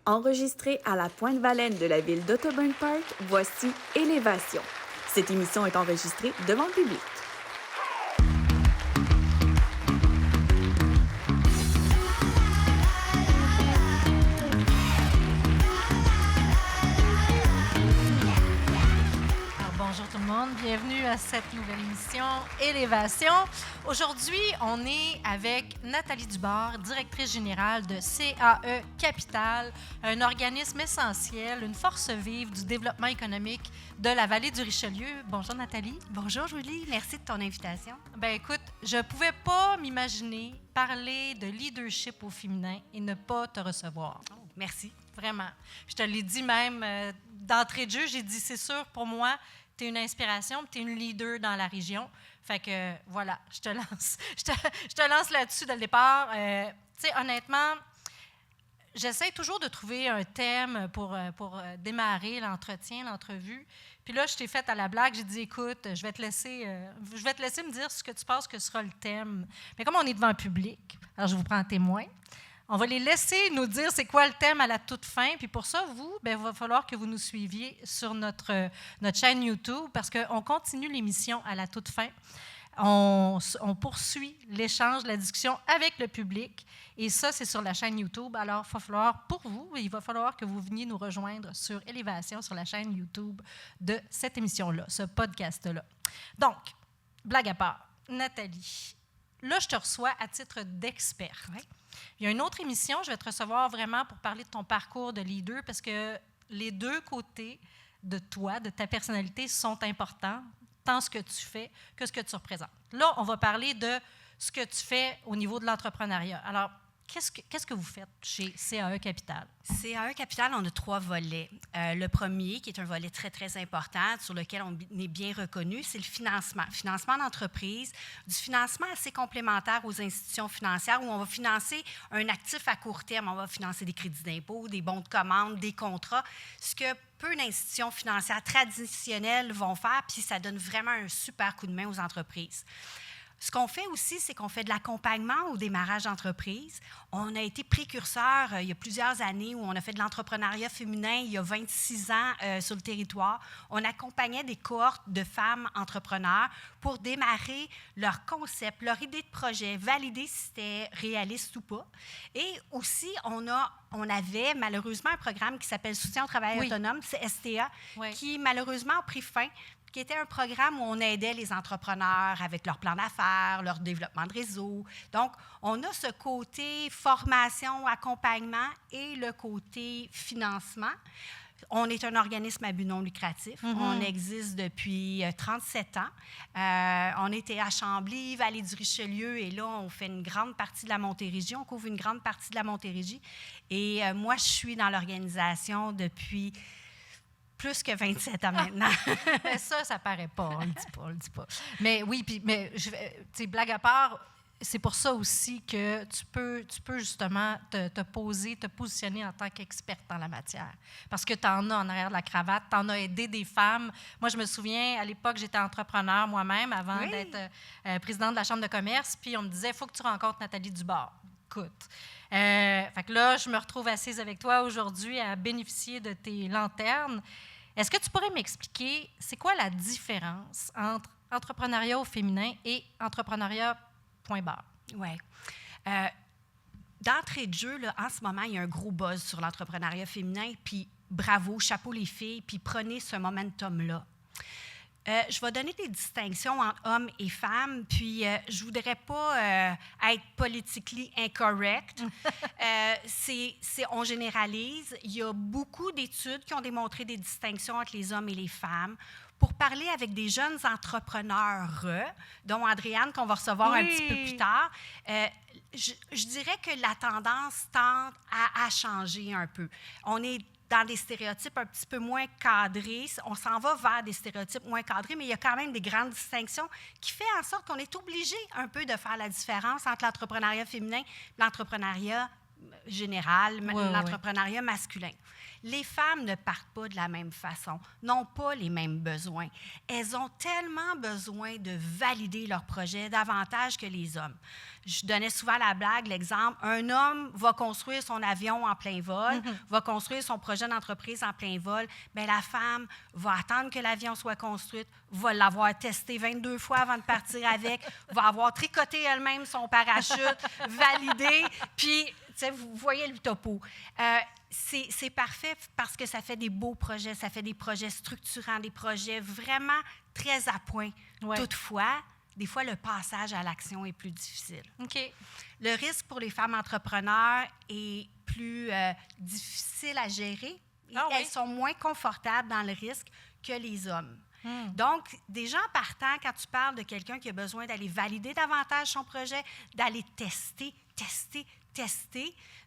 Enregistrée à la Pointe-Valène de la ville d'Ottoburn Park, voici Élévation. Cette émission est enregistrée devant le public. Bonjour tout le monde, bienvenue à cette nouvelle émission Élévation. Aujourd'hui, on est avec Nathalie Dubord, directrice générale de CAE Capital, un organisme essentiel, une force vive du développement économique de la vallée du Richelieu. Bonjour Nathalie. Bonjour Julie, merci de ton invitation. Ben écoute, je ne pouvais pas m'imaginer parler de leadership au féminin et ne pas te recevoir. Oh, merci. Vraiment. Je te l'ai dit même d'entrée de jeu, j'ai dit c'est sûr pour moi, tu es une inspiration, tu es une leader dans la région. Fait que voilà, je te lance là-dessus dès le départ. Tu sais, honnêtement, j'essaie toujours de trouver un thème pour démarrer l'entretien, l'entrevue. Puis là, je t'ai fait à la blague, j'ai dit, écoute, je vais te laisser me dire ce que tu penses que sera le thème. Mais comme on est devant un public, alors je vous prends en témoin. On va les laisser nous dire c'est quoi le thème à la toute fin. Puis pour ça, il va falloir que vous nous suiviez sur notre chaîne YouTube parce qu'on continue l'émission à la toute fin. On poursuit l'échange, la discussion avec le public. Et ça, c'est sur la chaîne YouTube. Alors, il va falloir que vous veniez nous rejoindre sur Élévation, sur la chaîne YouTube de cette émission-là, ce podcast-là. Donc, blague à part, Nathalie, là, je te reçois à titre d'expert. Oui. Il y a une autre émission, je vais te recevoir vraiment pour parler de ton parcours de leader parce que les deux côtés de toi, de ta personnalité, sont importants, tant ce que tu fais que ce que tu représentes. Là, on va parler de ce que tu fais au niveau de l'entrepreneuriat. Alors, qu'est-ce que vous faites chez CAE Capital? CAE Capital, on a 3 volets. Le premier, qui est un volet très, très important, sur lequel on est bien reconnu, c'est le financement. Financement d'entreprise, du financement assez complémentaire aux institutions financières où on va financer un actif à court terme. On va financer des crédits d'impôt, des bons de commande, des contrats, ce que peu d'institutions financières traditionnelles vont faire, puis ça donne vraiment un super coup de main aux entreprises. Ce qu'on fait aussi, c'est qu'on fait de l'accompagnement au démarrage d'entreprise. On a été précurseur il y a plusieurs années où on a fait de l'entrepreneuriat féminin il y a 26 ans sur le territoire. On accompagnait des cohortes de femmes entrepreneurs pour démarrer leur concept, leur idée de projet, valider si c'était réaliste ou pas. Et aussi, on avait malheureusement un programme qui s'appelle Soutien au travail autonome, c'est STA, qui malheureusement a pris fin, qui était un programme où on aidait les entrepreneurs avec leur plan d'affaires, leur développement de réseau. Donc, on a ce côté formation, accompagnement et le côté financement. On est un organisme à but non lucratif. Mm-hmm. On existe depuis 37 ans. On était à Chambly, Vallée du Richelieu, et là, on fait une grande partie de la Montérégie. On couvre une grande partie de la Montérégie. Et moi, je suis dans l'organisation depuis plus que 27 ans maintenant. Mais ça paraît pas, on le dit pas. Mais oui, mais blague à part, c'est pour ça aussi que tu peux justement te positionner en tant qu'experte dans la matière. Parce que tu en as en arrière de la cravate, tu en as aidé des femmes. Moi, je me souviens, à l'époque, j'étais entrepreneur moi-même avant d'être présidente de la Chambre de commerce, puis on me disait, il faut que tu rencontres Nathalie Dubord. Écoute. Fait que là, je me retrouve assise avec toi aujourd'hui à bénéficier de tes lanternes. Est-ce que tu pourrais m'expliquer, c'est quoi la différence entre entrepreneuriat au féminin et entrepreneuriat point barre? Oui. D'entrée de jeu, là, en ce moment, il y a un gros buzz sur l'entrepreneuriat féminin, puis bravo, chapeau les filles, puis prenez ce momentum-là. Je vais donner des distinctions entre hommes et femmes, puis je ne voudrais pas être politiquement incorrect. On généralise. Il y a beaucoup d'études qui ont démontré des distinctions entre les hommes et les femmes. Pour parler avec des jeunes entrepreneurs, dont Andréane, qu'on va recevoir un petit peu plus tard, je dirais que la tendance tend à changer un peu. On est dans des stéréotypes un petit peu moins cadrés. On s'en va vers des stéréotypes moins cadrés, mais il y a quand même des grandes distinctions qui font en sorte qu'on est obligé un peu de faire la différence entre l'entrepreneuriat féminin et l'entrepreneuriat général, l'entrepreneuriat masculin. Les femmes ne partent pas de la même façon, n'ont pas les mêmes besoins. Elles ont tellement besoin de valider leur projet davantage que les hommes. Je donnais souvent la blague, l'exemple, un homme va construire son avion en plein vol, va construire son projet d'entreprise en plein vol, bien, la femme va attendre que l'avion soit construit, va l'avoir testé 22 fois avant de partir avec, va avoir tricoté elle-même son parachute, validé, puis, tu sais, vous voyez le topo. C'est parfait parce que ça fait des beaux projets, ça fait des projets structurants, des projets vraiment très à point. Ouais. Toutefois, des fois, le passage à l'action est plus difficile. OK. Le risque pour les femmes entrepreneurs est plus difficile à gérer. Elles sont moins confortables dans le risque que les hommes. Donc, déjà en partant, quand tu parles de quelqu'un qui a besoin d'aller valider davantage son projet, d'aller tester.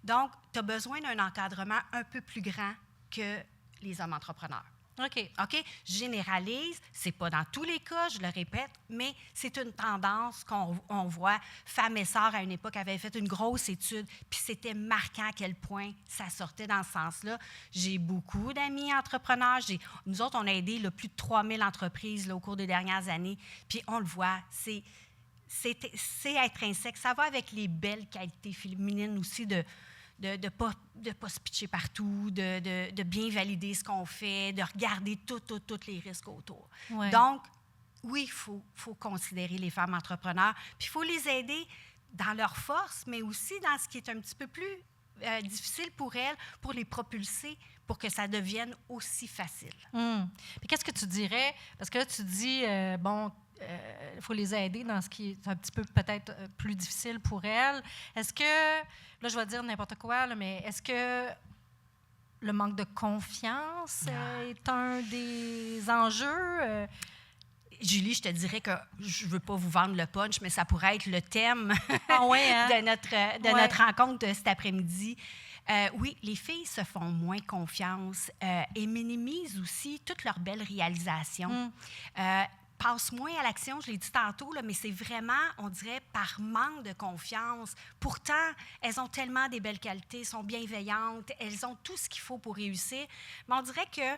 Donc, tu as besoin d'un encadrement un peu plus grand que les hommes entrepreneurs. OK. Je généralise, ce n'est pas dans tous les cas, je le répète, mais c'est une tendance qu'on voit. Femmes et Sœurs, à une époque, avaient fait une grosse étude, puis c'était marquant à quel point ça sortait dans ce sens-là. J'ai beaucoup d'amis entrepreneurs. Nous autres, on a aidé plus de 3000 entreprises au cours des dernières années, puis on le voit, c'est intrinsèque. Ça va avec les belles qualités féminines aussi de pas se pitcher partout, de bien valider ce qu'on fait, de regarder tous les risques autour. Ouais. Donc, oui, il faut considérer les femmes entrepreneurs, puis il faut les aider dans leur force, mais aussi dans ce qui est un petit peu plus difficile pour elles, pour les propulser, pour que ça devienne aussi facile. Puis qu'est-ce que tu dirais? Parce que là, tu dis, il faut les aider dans ce qui est un petit peu peut-être plus difficile pour elles. Est-ce que, là, je vais dire n'importe quoi, là, mais est-ce que le manque de confiance est un des enjeux? Julie, je te dirais que je ne veux pas vous vendre le punch, mais ça pourrait être le thème de notre rencontre de cet après-midi. Oui, les filles se font moins confiance et minimisent aussi toutes leurs belles réalisations. Passent moins à l'action, je l'ai dit tantôt, là, mais c'est vraiment, on dirait, par manque de confiance. Pourtant, elles ont tellement des belles qualités, sont bienveillantes, elles ont tout ce qu'il faut pour réussir. Mais on dirait que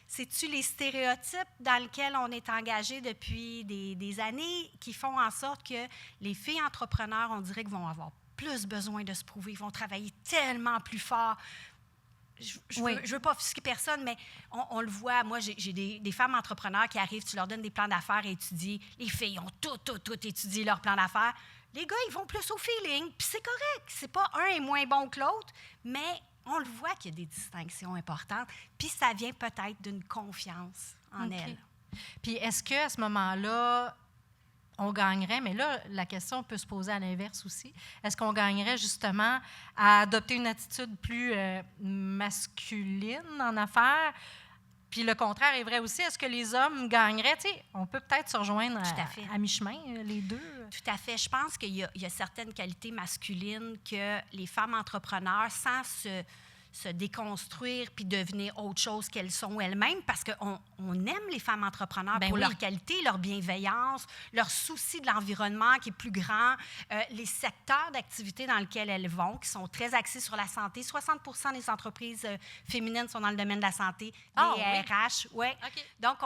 c'est-tu les stéréotypes dans lesquels on est engagé depuis des années qui font en sorte que les filles entrepreneurs, on dirait, vont avoir plus besoin de se prouver, vont travailler tellement plus fort. Je veux pas offusquer personne, mais on le voit. Moi, j'ai des femmes entrepreneurs qui arrivent, tu leur donnes des plans d'affaires à étudier. Les filles ont tout étudié leur plan d'affaires. Les gars, ils vont plus au feeling, puis c'est correct. C'est pas un est moins bon que l'autre, mais on le voit qu'il y a des distinctions importantes, puis ça vient peut-être d'une confiance en elles. Puis est-ce qu'à ce moment-là, on gagnerait, mais là, la question peut se poser à l'inverse aussi. Est-ce qu'on gagnerait justement à adopter une attitude plus masculine en affaires? Puis le contraire est vrai aussi. Est-ce que les hommes gagneraient? Tu sais, on peut peut-être se rejoindre à mi-chemin, les deux. Tout à fait. Je pense qu'il y a certaines qualités masculines que les femmes entrepreneurs, sans se déconstruire puis devenir autre chose qu'elles sont elles-mêmes, parce qu'on aime les femmes entrepreneurs pour leur qualité, leur bienveillance, leur souci de l'environnement qui est plus grand, les secteurs d'activité dans lesquels elles vont, qui sont très axés sur la santé. 60% des entreprises féminines sont dans le domaine de la santé, les RH. Ouais. Okay. Donc,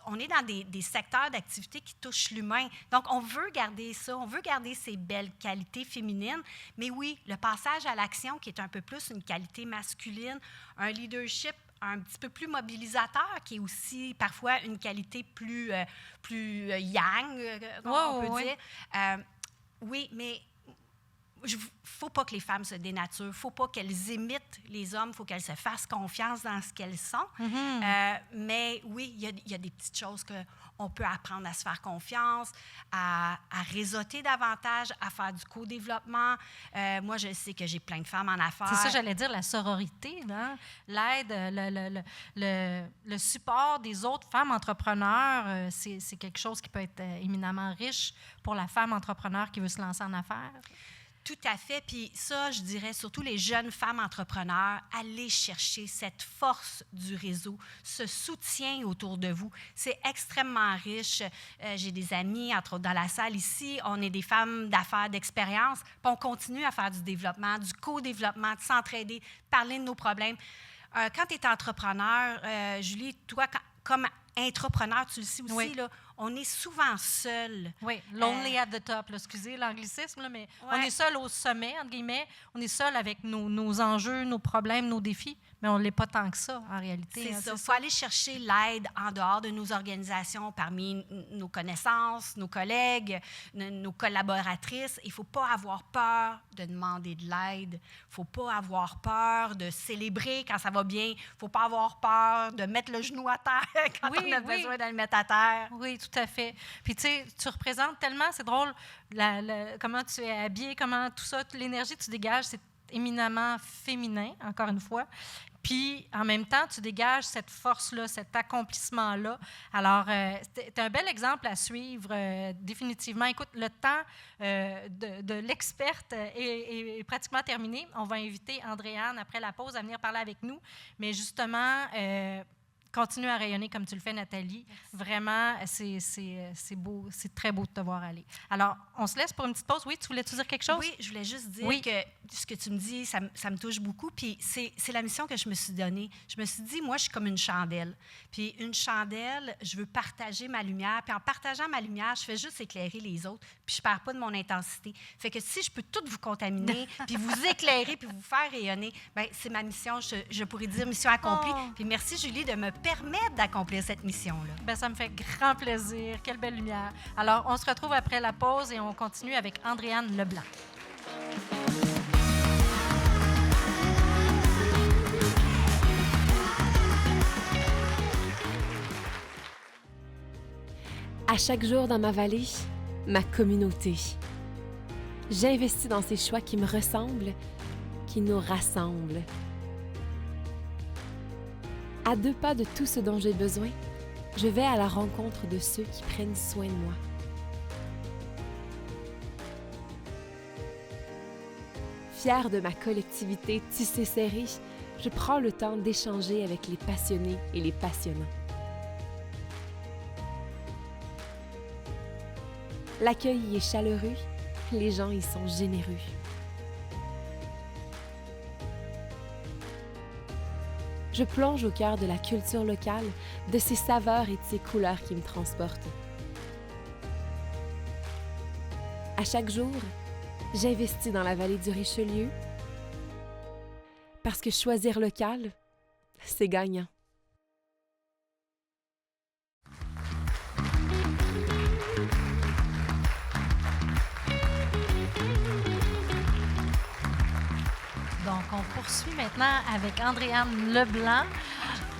on est dans des secteurs d'activité qui touchent l'humain. Donc, on veut garder ça, on veut garder ces belles qualités féminines, mais oui, le passage à l'action, qui est un peu plus une qualité masculine, un leadership un petit peu plus mobilisateur, qui est aussi parfois une qualité plus yang, on peut dire. Oui, mais il ne faut pas que les femmes se dénaturent, il ne faut pas qu'elles imitent les hommes, il faut qu'elles se fassent confiance dans ce qu'elles sont. Mais oui, il y a des petites choses qu'on peut apprendre à se faire confiance, à réseauter davantage, à faire du co-développement. Moi, je sais que j'ai plein de femmes en affaires. C'est ça, j'allais dire, la sororité, là, l'aide, le support des autres femmes entrepreneurs, c'est quelque chose qui peut être éminemment riche pour la femme entrepreneur qui veut se lancer en affaires. Tout à fait. Puis ça, je dirais surtout les jeunes femmes entrepreneurs, allez chercher cette force du réseau, ce soutien autour de vous. C'est extrêmement riche. J'ai des amis, entre autres dans la salle ici, on est des femmes d'affaires, d'expérience, puis on continue à faire du développement, du co-développement, de s'entraider, parler de nos problèmes. Quand tu es entrepreneur, Julie, toi, comme intrapreneur, tu le sais aussi, oui. là, on est souvent seul. Oui, lonely at the top, là, excusez l'anglicisme, là, mais Ouais. on est seul au sommet, entre guillemets. On est seul avec nos enjeux, nos problèmes, nos défis, mais on ne l'est pas tant que ça, en réalité. C'est hein, ça. Il faut aller chercher l'aide en dehors de nos organisations, parmi nos connaissances, nos collègues, nos collaboratrices. Il ne faut pas avoir peur de demander de l'aide. Il ne faut pas avoir peur de célébrer quand ça va bien. Il ne faut pas avoir peur de mettre le genou à terre quand Oui, on a oui. besoin de le mettre à terre. Oui, tout à fait. Puis, tu sais, tu représentes tellement, c'est drôle, comment tu es habillée, comment tout ça, toute l'énergie que tu dégages, c'est éminemment féminin, encore une fois. Puis, en même temps, tu dégages cette force-là, cet accomplissement-là. Alors, c'est un bel exemple à suivre, définitivement. Écoute, le temps de l'experte est pratiquement terminé. On va inviter Andréane, après la pause, à venir parler avec nous. Mais justement, continue à rayonner comme tu le fais, Nathalie. Merci. Vraiment, c'est beau, c'est très beau de te voir aller. Alors, on se laisse pour une petite pause. Oui, tu voulais-tu dire quelque chose? Oui, je voulais juste dire Oui. que ce que tu me dis, ça me touche beaucoup. Puis c'est la mission que je me suis donnée. Je me suis dit, moi, je suis comme une chandelle. Puis une chandelle, je veux partager ma lumière. Puis en partageant ma lumière, je fais juste éclairer les autres. Puis je ne perds pas de mon intensité. Fait que si je peux toutes vous contaminer, puis vous éclairer, puis vous faire rayonner, bien, c'est ma mission. Je pourrais dire mission accomplie. Oh. Puis merci, Julie, de me permettre d'accomplir cette mission-là. Ben, ça me fait grand plaisir. Quelle belle lumière. Alors, on se retrouve après la pause et on continue avec Andréane Leblanc. À chaque jour dans ma vallée, ma communauté. J'investis dans ces choix qui me ressemblent, qui nous rassemblent. À 2 pas de tout ce dont j'ai besoin, je vais à la rencontre de ceux qui prennent soin de moi. Fière de ma collectivité tissée serrée, je prends le temps d'échanger avec les passionnés et les passionnants. L'accueil y est chaleureux, les gens y sont généreux. Je plonge au cœur de la culture locale, de ses saveurs et de ses couleurs qui me transportent. À chaque jour, j'investis dans la vallée du Richelieu parce que choisir local, c'est gagnant. Donc, on poursuit maintenant avec Andréane Leblanc.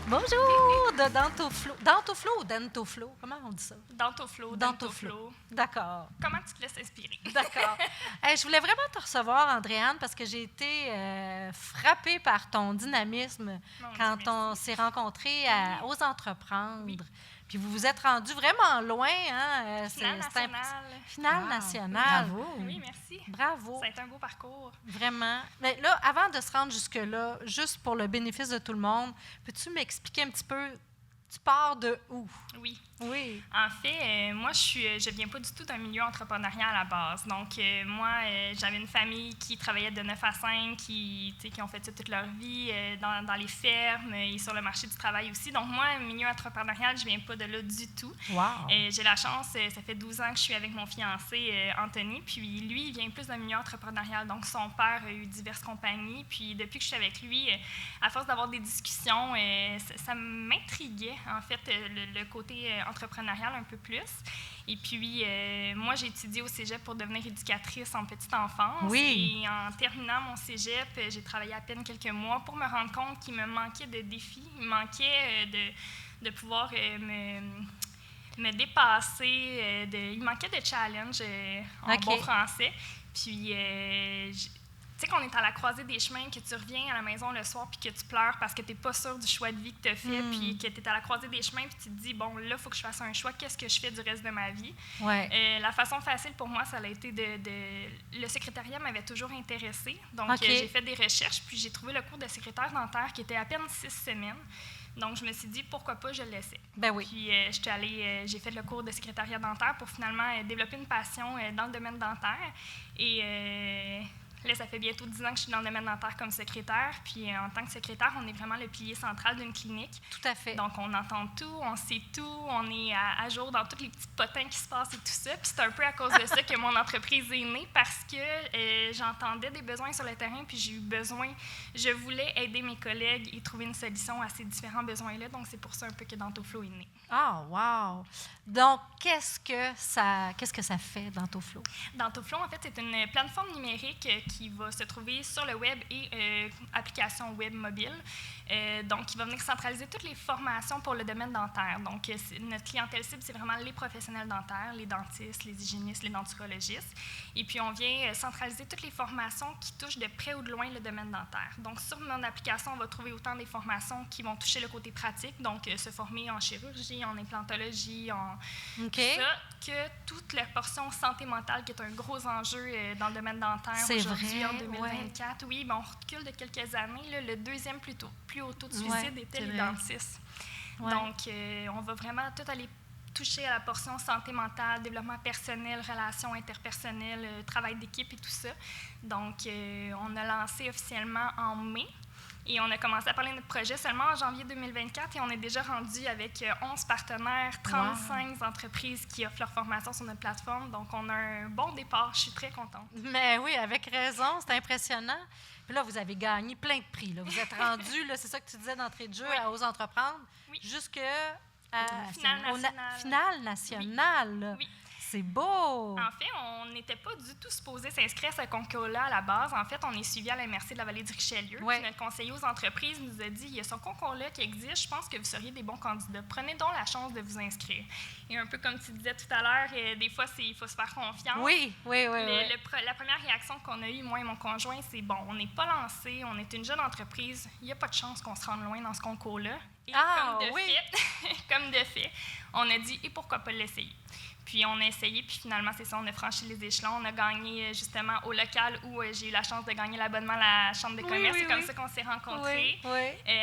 Bonjour, de Dantoflo. Dantoflo ou Dantoflo? Comment on dit ça? Dantoflo, Dantoflo. Dantoflo. D'accord. Comment tu te laisses inspirer? D'accord. Je voulais vraiment te recevoir, Andréane, parce que j'ai été frappée par ton dynamisme Mon quand Dieu, on merci. s'est rencontrés aux Entreprendre. Oui. Puis vous vous êtes rendus vraiment loin. Hein? Finale nationale. Finale Wow. nationale. Bravo. Oui, merci. Bravo. Ça a été un beau parcours. Vraiment. Mais là, avant de se rendre jusque-là, juste pour le bénéfice de tout le monde, peux-tu m'expliquer un petit peu, tu pars de où? Oui. Oui. En fait, moi, je viens pas du tout d'un milieu entrepreneurial à la base. Donc, moi, j'avais une famille qui travaillait de 9 à 5, qui ont fait ça toute leur vie dans les fermes et sur le marché du travail aussi. Donc, moi, milieu entrepreneurial, je viens pas de là du tout. Wow. J'ai la chance, ça fait 12 ans que je suis avec mon fiancé, Anthony, puis lui, il vient plus d'un milieu entrepreneurial. Donc, son père a eu diverses compagnies, puis depuis que je suis avec lui, à force d'avoir des discussions, ça m'intriguait, en fait, le côté entrepreneurial un peu plus. Et puis, moi, j'ai étudié au cégep pour devenir éducatrice en petite enfance. Oui. Et en terminant mon cégep, j'ai travaillé à peine quelques mois pour me rendre compte qu'il me manquait de défis, il me manquait de pouvoir me dépasser, il manquait de challenge en OK. bon français. Puis, sais, qu'on est à la croisée des chemins, que tu reviens à la maison le soir puis que tu pleures parce que tu n'es pas sûr du choix de vie que tu as fait, puis que tu es à la croisée des chemins puis tu te dis, bon, là, il faut que je fasse un choix, qu'est-ce que je fais du reste de ma vie? Ouais. La façon facile pour moi, ça a été le secrétariat m'avait toujours intéressée. Donc, j'ai fait des recherches, puis j'ai trouvé le cours de secrétaire dentaire qui était à peine 6 semaines. Donc, je me suis dit, pourquoi pas, je le laissais. Ben oui. Puis, j'ai fait le cours de secrétariat dentaire pour finalement développer une passion dans le domaine dentaire. Et là, ça fait bientôt 10 ans que je suis dans le domaine dentaire comme secrétaire. Puis, en tant que secrétaire, on est vraiment le pilier central d'une clinique. Tout à fait. Donc, on entend tout, on sait tout, on est à jour dans tous les petits potins qui se passent et tout ça. Puis, c'est un peu à cause de ça que mon entreprise est née, parce que j'entendais des besoins sur le terrain, puis j'ai eu besoin, je voulais aider mes collègues et trouver une solution à ces différents besoins-là. Donc, c'est pour ça un peu que Dentoflow est né. Ah, wow! Donc, qu'est-ce que ça fait, Dentoflow? Dentoflow, en fait, c'est une plateforme numérique qui va se trouver sur le web et application web mobile. Donc, qui va venir centraliser toutes les formations pour le domaine dentaire. Donc, notre clientèle cible, c'est vraiment les professionnels dentaires, les dentistes, les hygiénistes, les denturologistes. Et puis, on vient centraliser toutes les formations qui touchent de près ou de loin le domaine dentaire. Donc, sur mon application, on va trouver autant des formations qui vont toucher le côté pratique, donc se former en chirurgie, en implantologie, en tout ça, que toute la portion santé mentale, qui est un gros enjeu dans le domaine dentaire aujourd'hui, en 2024. Oui, ben, on recule de quelques années. Là, le deuxième plus haut taux de suicide était les dentistes. Ouais. Donc, on va vraiment tout aller toucher à la portion santé mentale, développement personnel, relations interpersonnelles, travail d'équipe et tout ça. Donc, on a lancé officiellement en mai. Et on a commencé à parler de notre projet seulement en janvier 2024 et on est déjà rendu avec 11 partenaires, 35 entreprises qui offrent leur formation sur notre plateforme. Donc, on a un bon départ. Je suis très contente. Mais oui, avec raison, c'est impressionnant. Puis là, vous avez gagné plein de prix. Là. Vous êtes rendu, c'est ça que tu disais d'entrée de jeu, à Ose Entreprendre, jusqu'à finale nationale. Oui. C'est beau! En fait, on n'était pas du tout supposé s'inscrire à ce concours-là à la base. En fait, on est suivi à la MRC de la Vallée du Richelieu. Ouais. Puis notre conseiller aux entreprises nous a dit, il y a ce concours-là qui existe, je pense que vous seriez des bons candidats. Prenez donc la chance de vous inscrire. Et un peu comme tu disais tout à l'heure, des fois, il faut se faire confiance. Oui. La première réaction qu'on a eue, moi et mon conjoint, c'est, bon, on n'est pas lancé, on est une jeune entreprise, il n'y a pas de chance qu'on se rende loin dans ce concours-là. Et comme de fait, on a dit, et pourquoi pas l'essayer? Puis on a essayé, puis finalement, c'est ça, on a franchi les échelons. On a gagné justement au local où j'ai eu la chance de gagner l'abonnement à la Chambre de commerce. C'est comme ça qu'on s'est rencontrés.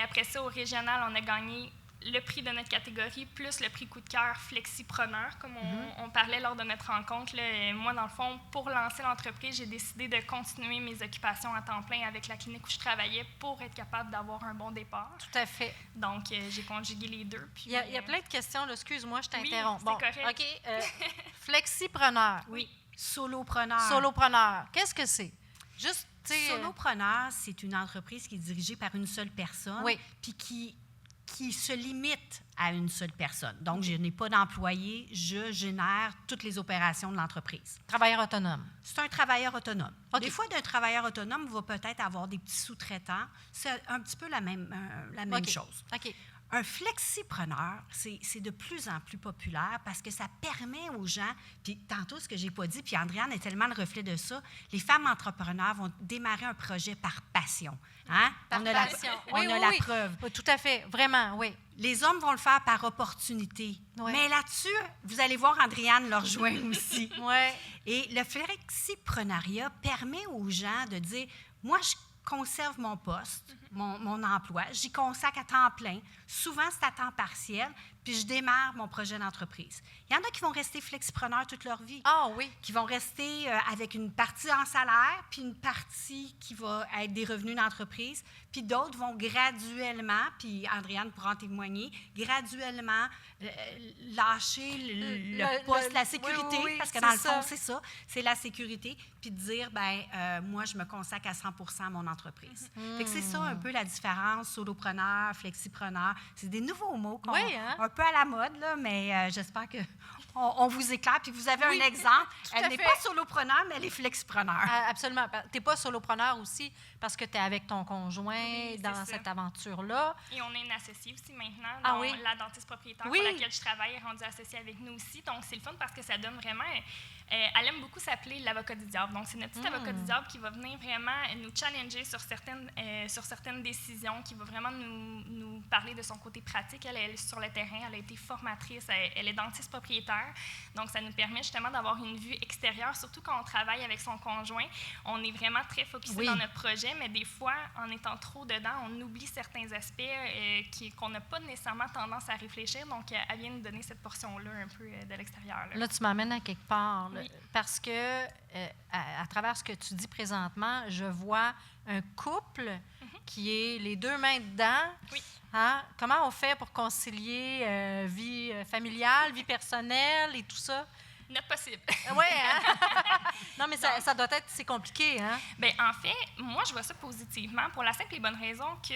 Après ça, au régional, on a gagné le prix de notre catégorie, plus le prix coup de cœur flexipreneur, comme on parlait lors de notre rencontre. Là. Moi, dans le fond, pour lancer l'entreprise, j'ai décidé de continuer mes occupations à temps plein avec la clinique où je travaillais pour être capable d'avoir un bon départ. Tout à fait. Donc, j'ai conjugué les deux. Puis, il y a plein de questions. Là. Excuse-moi, je t'interromps. Oui, c'est correct. OK. Flexipreneur. Oui. Solopreneur. Solopreneur. Qu'est-ce que c'est? Juste, Solopreneur, c'est une entreprise qui est dirigée par une seule personne, puis qui se limite à une seule personne. Donc, je n'ai pas d'employé, je génère toutes les opérations de l'entreprise. Travailleur autonome. C'est un travailleur autonome. Okay. Des fois, d'un travailleur autonome va peut-être avoir des petits sous-traitants. C'est un petit peu la même chose. OK. Un flexipreneur, c'est de plus en plus populaire parce que ça permet aux gens, puis tantôt ce que j'ai pas dit, puis Andréane est tellement le reflet de ça, les femmes entrepreneurs vont démarrer un projet par passion. Hein? Par passion. On a la preuve. Oui, tout à fait, vraiment, oui. Les hommes vont le faire par opportunité. Oui. Mais là-dessus, vous allez voir Andréane leur rejoindre aussi. Oui. Et le flexipreneuriat permet aux gens de dire, moi, je conserve mon poste, mon emploi, j'y consacre à temps plein. Souvent, c'est à temps partiel, puis je démarre mon projet d'entreprise. Il y en a qui vont rester flexipreneurs toute leur vie. Ah oui. Qui vont rester avec une partie en salaire, puis une partie qui va être des revenus d'entreprise, puis d'autres vont graduellement, puis Andréane pourra en témoigner, graduellement lâcher le poste, la sécurité, parce que dans le fond, c'est ça, c'est la sécurité, puis de dire, moi, je me consacre à 100% à mon entreprise. Fait que c'est ça un peu la différence solopreneur, flexipreneur. C'est des nouveaux mots hein? un peu à la mode, là, mais j'espère que on vous éclaire puis que vous avez un exemple. Elle n'est pas solopreneur, mais elle est flexipreneur. Absolument. Tu n'es pas solopreneur aussi parce que tu es avec ton conjoint dans cette aventure-là. Et on est une associée aussi maintenant. Ah oui? La dentiste propriétaire pour laquelle je travaille est rendue associée avec nous aussi. Donc, c'est le fun parce que ça donne vraiment... elle aime beaucoup s'appeler l'avocat du diable. Donc, c'est notre petit avocat du diable qui va venir vraiment nous challenger sur certaines décisions, qui va vraiment nous parler de son côté pratique. Elle est sur le terrain, elle a été formatrice, elle est dentiste propriétaire. Donc, ça nous permet justement d'avoir une vue extérieure, surtout quand on travaille avec son conjoint. On est vraiment très focusé dans notre projet, mais des fois, en étant trop dedans, on oublie certains aspects qu'on n'a pas nécessairement tendance à réfléchir. Donc, elle vient nous donner cette portion-là un peu de l'extérieur. Là, tu m'amènes à quelque part. Parce que, à travers ce que tu dis présentement, je vois un couple qui est les deux mains dedans. Oui. Hein? Comment on fait pour concilier vie familiale, vie personnelle et tout ça? Notre possible. Oui, hein? Non, mais ça doit être, c'est compliqué, hein? Bien, en fait, moi, je vois ça positivement pour la simple et bonne raison que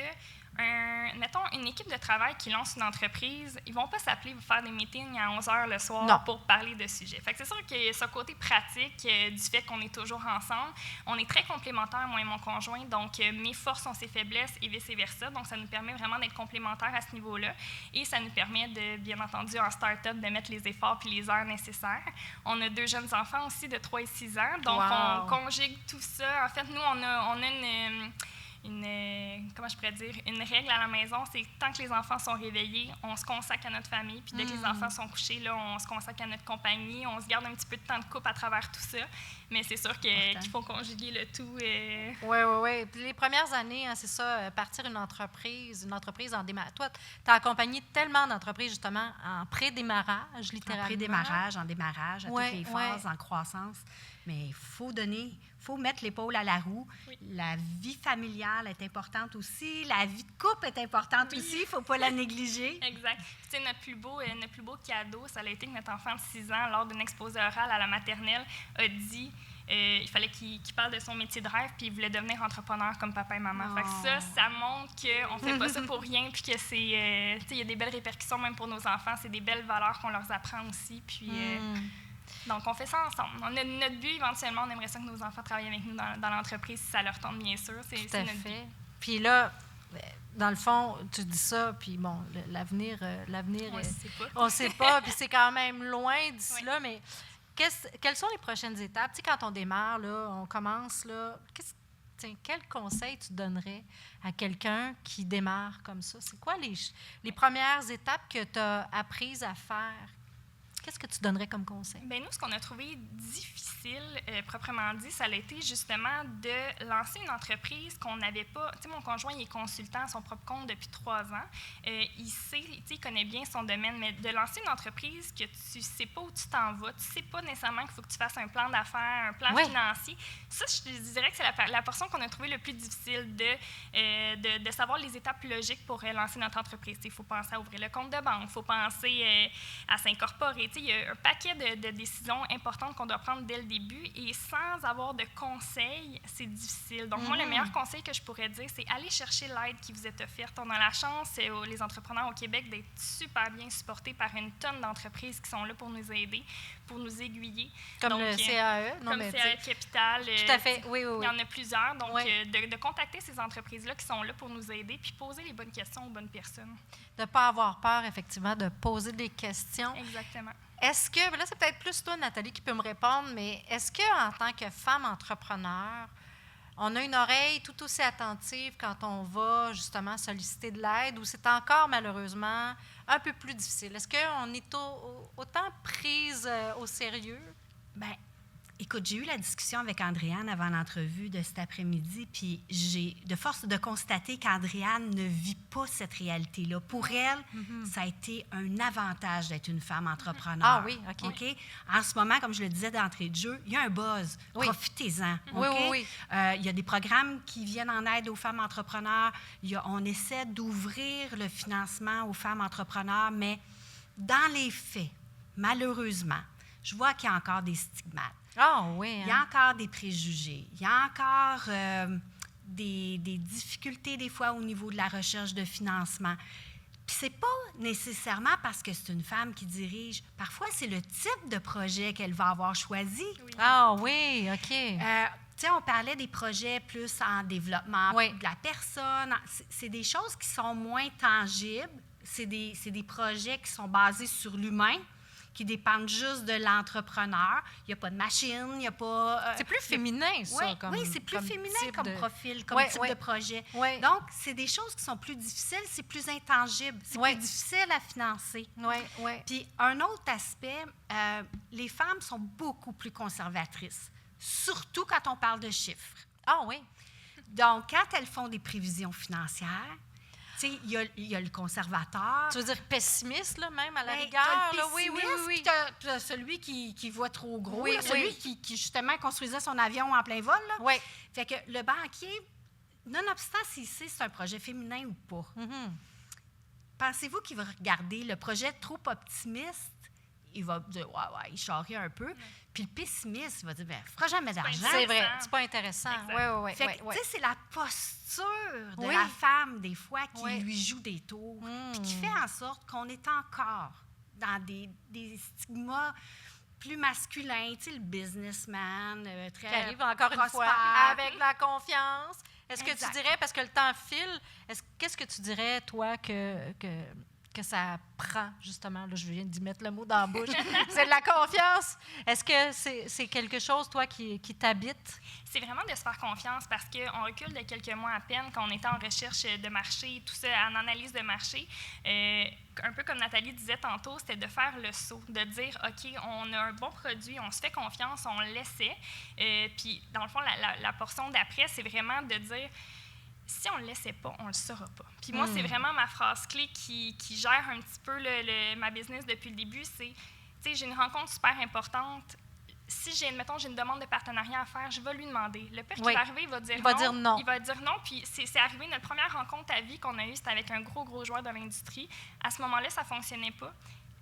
mettons, une équipe de travail qui lance une entreprise, ils ne vont pas s'appeler pour faire des meetings à 11 h le soir pour parler de sujets. Fait que c'est sûr qu'il y a ce côté pratique du fait qu'on est toujours ensemble. On est très complémentaires, moi et mon conjoint, donc mes forces sont ses faiblesses et vice-versa. Donc, ça nous permet vraiment d'être complémentaires à ce niveau-là. Et ça nous permet de, bien entendu, en start-up, de mettre les efforts puis les heures nécessaires. On a 2 jeunes enfants aussi de 3 et 6 ans. Donc, on conjugue tout ça. En fait, nous, on a comment je pourrais dire, une règle à la maison, c'est que tant que les enfants sont réveillés, on se consacre à notre famille, puis dès que les enfants sont couchés, là, on se consacre à notre compagnie, on se garde un petit peu de temps de couple à travers tout ça, mais c'est sûr qu'il faut conjuguer le tout. Oui. Puis les premières années, hein, c'est ça, partir une entreprise en démarrage. Toi, tu as accompagné tellement d'entreprises, justement, en pré-démarrage, littéralement. En pré-démarrage, en démarrage, à toutes les phases, en croissance. Mais il faut mettre l'épaule à la roue. Oui. La vie familiale est importante aussi. La vie de couple est importante aussi. Il ne faut pas la négliger. Exact. Tu sais, notre plus beau cadeau, ça a été que notre enfant de 6 ans, lors d'une exposé orale à la maternelle, a dit il fallait qu'il parle de son métier de rêve, puis il voulait devenir entrepreneur comme papa et maman. Fait que ça montre qu'on ne fait pas ça pour rien, puis que c'est... tu sais, il y a des belles répercussions même pour nos enfants. C'est des belles valeurs qu'on leur apprend aussi, puis... Donc, on fait ça ensemble. Notre but, éventuellement, on aimerait ça que nos enfants travaillent avec nous dans l'entreprise, si ça leur tente, bien sûr. C'est notre but. Puis là, dans le fond, tu dis ça, puis bon, l'avenir, on ne sait pas, puis c'est quand même loin d'ici là, mais quelles sont les prochaines étapes? Tu sais, quand on démarre, là, on commence, là, quel conseil tu donnerais à quelqu'un qui démarre comme ça? C'est quoi les premières étapes que tu as apprises à faire? Qu'est-ce que tu donnerais comme conseil? Bien, nous, ce qu'on a trouvé difficile, proprement dit, ça a été justement de lancer une entreprise qu'on n'avait pas... Tu sais, mon conjoint, il est consultant à son propre compte depuis 3 ans. Il connaît bien son domaine, mais de lancer une entreprise que tu ne sais pas où tu t'en vas, tu ne sais pas nécessairement qu'il faut que tu fasses un plan d'affaires, un plan financier, ça, je dirais que c'est la portion qu'on a trouvée le plus difficile de savoir les étapes logiques pour lancer notre entreprise. Il faut penser à ouvrir le compte de banque, il faut penser à s'incorporer. Il y a un paquet de décisions importantes qu'on doit prendre dès le début et sans avoir de conseils, c'est difficile. Donc, moi, le meilleur conseil que je pourrais dire, c'est aller chercher l'aide qui vous est offerte. On a la chance, les entrepreneurs au Québec, d'être super bien supportés par une tonne d'entreprises qui sont là pour nous aider, pour nous aiguiller. Comme le CAE. Comme CAE Capital. Tout à fait, oui. Il y en a plusieurs. Donc, de contacter ces entreprises-là qui sont là pour nous aider puis poser les bonnes questions aux bonnes personnes. De ne pas avoir peur, effectivement, de poser des questions. Exactement. Est-ce que, là, c'est peut-être plus toi, Nathalie, qui peut me répondre, mais est-ce qu'en tant que femme entrepreneur, on a une oreille tout aussi attentive quand on va justement solliciter de l'aide ou c'est encore malheureusement un peu plus difficile? Est-ce qu'on est autant prise au sérieux? Bien, écoute, j'ai eu la discussion avec Andréane avant l'entrevue de cet après-midi, puis j'ai de force de constater qu'Andréane ne vit pas cette réalité-là. Pour elle, ça a été un avantage d'être une femme entrepreneur. Ah oui, OK. En ce moment, comme je le disais d'entrée de jeu, il y a un buzz. Oui. Profitez-en. Oui. Il y a des programmes qui viennent en aide aux femmes entrepreneurs. On essaie d'ouvrir le financement aux femmes entrepreneurs, mais dans les faits, malheureusement, je vois qu'il y a encore des stigmates. Ah oui. Hein? Il y a encore des préjugés. Il y a encore des difficultés des fois au niveau de la recherche de financement. Puis c'est pas nécessairement parce que c'est une femme qui dirige. Parfois, c'est le type de projet qu'elle va avoir choisi. Oui. Ah oui, OK. Tu sais, on parlait des projets plus en développement Oui. de la personne. C'est des choses qui sont moins tangibles. C'est des projets qui sont basés sur l'humain, qui dépendent juste de l'entrepreneur. Il n'y a pas de machine, il n'y a pas... C'est plus féminin, ça, Oui, comme oui, c'est plus féminin type comme de- profil, comme Ouais, type ouais. de projet. Ouais. Donc, c'est des choses qui sont plus difficiles, c'est plus intangible, c'est Ouais. plus difficile à financer. Oui, oui. Puis, un autre aspect, les femmes sont beaucoup plus conservatrices, surtout quand on parle de chiffres. Ah oui. Donc, quand elles font des prévisions financières, tu sais, il y a le conservateur. Tu veux dire pessimiste, là, même, à la Ben, rigueur? t'as le Là? Oui, oui, oui, pessimiste, oui. puis t'as celui qui voit trop gros, Oui, là, celui oui. qui, justement, construisait son avion en plein vol. Là. Oui. Fait que le banquier, nonobstant s'il sait si c'est un projet féminin ou pas, Mhm. pensez-vous qu'il va regarder le projet trop optimiste? Il va dire, ouais, il charrie un peu. Puis le pessimiste, il va dire, ben, il ne fera jamais d'argent. C'est vrai, Intéressant. c'est pas intéressant. Exact. Oui, oui, Fait oui. que, tu sais, c'est la posture de Oui. la femme, des fois, qui Oui. lui joue des tours, Mm. puis qui fait en sorte qu'on est encore dans des stigmas plus masculins, tu sais, le businessman, très Qui arrive encore une fois prospère. avec la confiance. Est-ce que tu Exact. dirais, parce que le temps file, qu'est-ce que tu dirais, toi, que ça prend, justement? Là, je viens d'y mettre le mot dans la bouche. C'est de la confiance. Est-ce que c'est quelque chose, toi, qui t'habite? C'est vraiment de se faire confiance parce qu'on recule de quelques mois à peine quand on était en recherche de marché, tout ça, en analyse de marché. Un peu comme Nathalie disait tantôt, c'était de faire le saut, de dire, OK, on a un bon produit, on se fait confiance, on l'essaie. Puis, dans le fond, la portion d'après, c'est vraiment de dire, si on ne le laissait pas, on ne le saura pas. Puis moi, c'est vraiment ma phrase clé qui gère un petit peu ma business depuis le début, c'est, tu sais, j'ai une rencontre super importante. Si j'ai une demande de partenariat à faire, je vais lui demander. Le pire qui Oui. va arriver, il va dire Il non. va dire non. Il va dire non. Puis c'est arrivé, notre première rencontre à vie qu'on a eue, c'était avec un gros joueur de l'industrie. À ce moment-là, ça ne fonctionnait pas.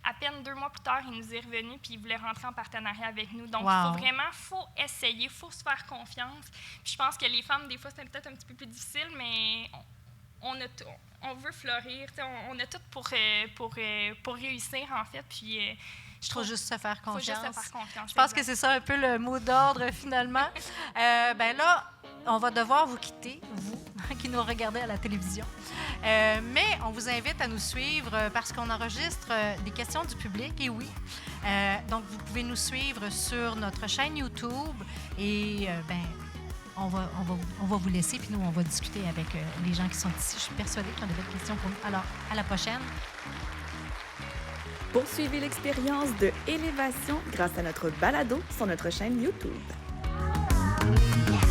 À peine 2 mois plus tard, il nous est revenu puis il voulait rentrer en partenariat avec nous. Donc, il faut essayer, il faut se faire confiance. Puis je pense que les femmes, des fois, c'est peut-être un petit peu plus difficile, mais on veut fleurir. On a tout pour réussir, en fait. Puis je Il faut trouve juste se faire faut confiance. juste se faire confiance. Je pense que c'est ça un peu le mot d'ordre, finalement. Ben là, on va devoir vous quitter, vous, qui nous regardez à la télévision. Mais on vous invite à nous suivre parce qu'on enregistre des questions du public, et oui. Donc, vous pouvez nous suivre sur notre chaîne YouTube et on va vous laisser, puis nous, on va discuter avec les gens qui sont ici. Je suis persuadée qu'ils ont des belles questions pour nous. Alors, à la prochaine. Poursuivez l'expérience de Élévation grâce à notre balado sur notre chaîne YouTube. Yes!